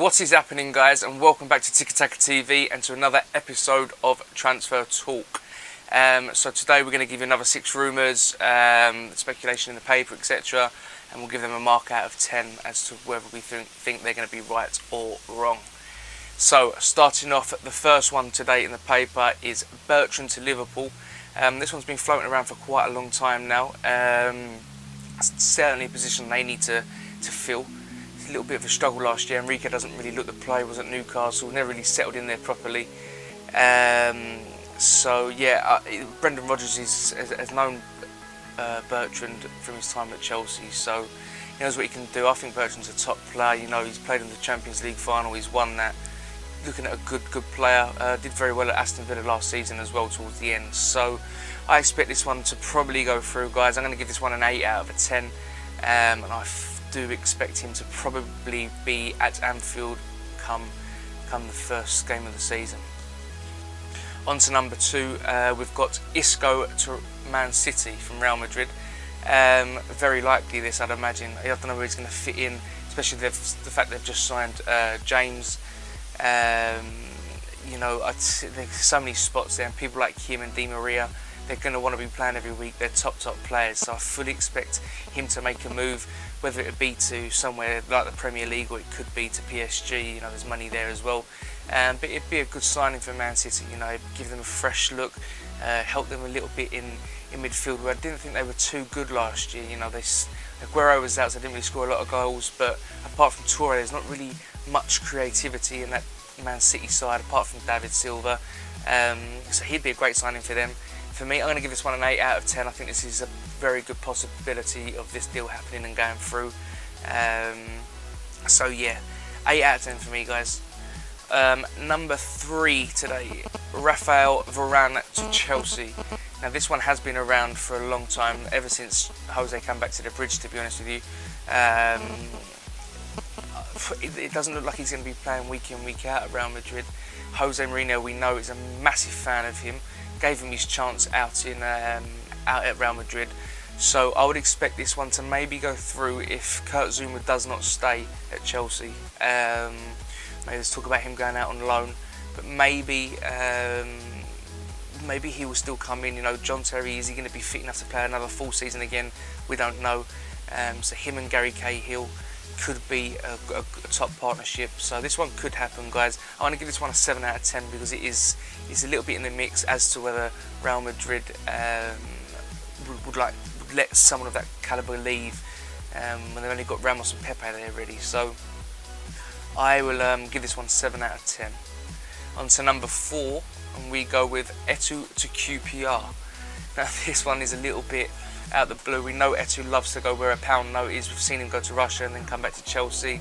What is happening, guys, and welcome back to Tika Taka TV and to another episode of Transfer Talk. So today we're going to give you another 6 rumours, speculation in the paper, etc. And we'll give them a mark out of 10 as to whether we think they're going to be right or wrong. So starting off, the first one today in the paper is Bertrand to Liverpool. This one's been floating around for quite a long time now. It's certainly a position they need to fill. A little bit of a struggle last year. Enrique doesn't really look the player, was at Newcastle, never really settled in there properly. So yeah, Brendan Rodgers has known Bertrand from his time at Chelsea, so he knows what he can do. I think Bertrand's a top player. You know, he's played in the Champions League final, he's won that. Looking at a good player. Did very well at Aston Villa last season as well towards the end. So I expect this one to probably go through, guys. I'm going to give this one an 8 out of 10, and I do expect him to probably be at Anfield come the first game of the season. On to number 2, we've got Isco to Man City from Real Madrid. Very likely this, I'd imagine. I don't know where he's going to fit in, especially the fact they've just signed James. You know, there's so many spots there, and people like him and Di Maria, they're going to want to be playing every week. They're top players, so I fully expect him to make a move, whether it be to somewhere like the Premier League or it could be to PSG. You know, there's money there as well. But it'd be a good signing for Man City. You know, give them a fresh look, help them a little bit in midfield, where I didn't think they were too good last year. You know, Aguero was out, so they didn't really score a lot of goals. But apart from Toure, there's not really much creativity in that Man City side, apart from David Silva. So he'd be a great signing for them. For me, I'm going to give this one an 8 out of 10. I think this is a very good possibility of this deal happening and going through. So yeah, 8 out of 10 for me, guys. Number 3 today, Rafael Varane to Chelsea. Now this one has been around for a long time, ever since Jose came back to the bridge, to be honest with you. It doesn't look like he's going to be playing week in, week out at Real Madrid. Jose Mourinho, we know, is a massive fan of him. Gave him his chance out at Real Madrid. So I would expect this one to maybe go through if Kurt Zuma does not stay at Chelsea. Maybe let's talk about him going out on loan, but maybe he will still come in. You know, John Terry, is he going to be fit enough to play another full season again? We don't know. So him and Gary Cahill could be a top partnership. So this one could happen, guys. I want to give this one a 7 out of 10 because it's a little bit in the mix as to whether Real Madrid would let someone of that calibre leave when they've only got Ramos and Pepe there ready. So I will give this one 7 out of 10. On to number 4, and we go with Etu to QPR. Now this one is a little bit out of the blue. We know Etu loves to go where a pound note is. We've seen him go to Russia and then come back to Chelsea.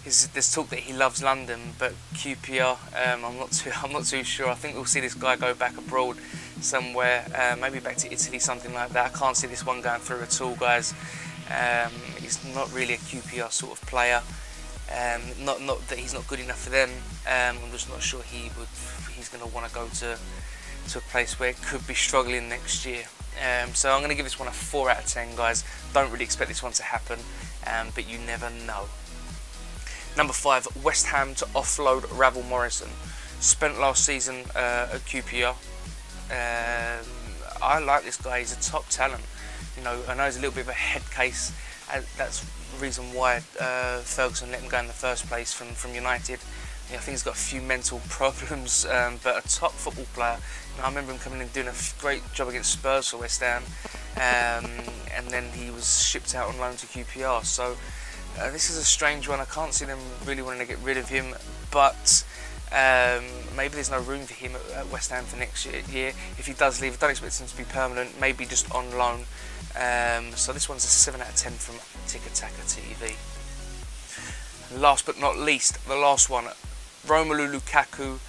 There's talk that he loves London, but QPR, I'm not too sure. I think we'll see this guy go back abroad somewhere, maybe back to Italy, something like that. I can't see this one going through at all, guys. He's not really a QPR sort of player. Not that he's not good enough for them. I'm just not sure he's going to want to go to a place where it could be struggling next year. So I'm going to give this one a 4 out of 10, guys. Don't really expect this one to happen, but you never know. Number 5, West Ham to offload Ravel Morrison. Spent last season at QPR. I like this guy. He's a top talent. You know, I know he's a little bit of a head case. That's the reason why Ferguson let him go in the first place from United. I think he's got a few mental problems, but a top football player. I remember him coming in and doing a great job against Spurs for West Ham, and then he was shipped out on loan to QPR. So this is a strange one. I can't see them really wanting to get rid of him, but maybe there's no room for him at West Ham for next year. If he does leave, I don't expect him to be permanent, maybe just on loan. So this one's a 7 out of 10 from Tika Taka TV. Last but not least, the last one, Romelu Lukaku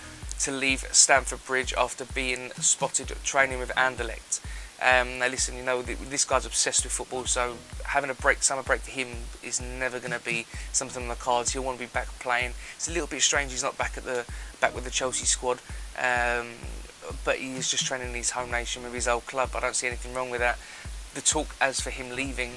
to leave Stamford Bridge after being spotted training with Anderlecht. Now listen, you know, this guy's obsessed with football, so having a summer break for him is never going to be something on the cards. He'll want to be back playing. It's a little bit strange he's not back with the Chelsea squad, but he is just training in his home nation with his old club. I don't see anything wrong with that. The talk as for him leaving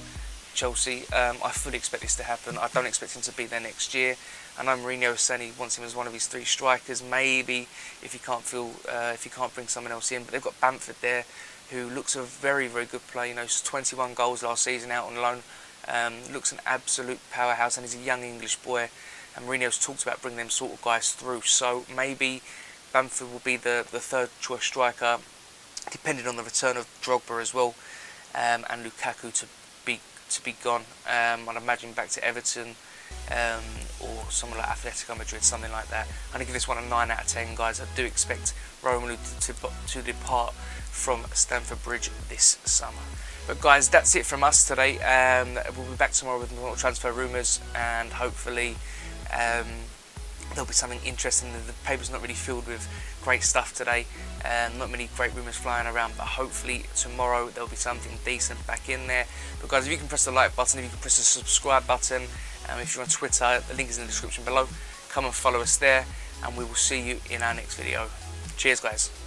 Chelsea. I fully expect this to happen. I don't expect him to be there next year. I know Mourinho is saying he wants him as one of his 3 strikers. Maybe if he can't bring someone else in, but they've got Bamford there, who looks a very, very good player. You know, 21 goals last season out on loan. Looks an absolute powerhouse, and he's a young English boy. And Mourinho's talked about bringing them sort of guys through. So maybe Bamford will be the third choice striker, depending on the return of Drogba as well, and Lukaku to be gone. I'd imagine back to Everton, or someone like Atletico Madrid, something like that. I'm going to give this one a 9 out of 10, guys. I do expect Romelu to depart from Stamford Bridge this summer. But guys, that's it from us today. We'll be back tomorrow with more transfer rumours, and hopefully there'll be something interesting. The paper's not really filled with great stuff today, not many great rumours flying around, but hopefully tomorrow there'll be something decent back in there. But guys, if you can press the like button, if you can press the subscribe button, if you're on Twitter, the link is in the description below. Come and follow us there, and we will see you in our next video. Cheers, guys.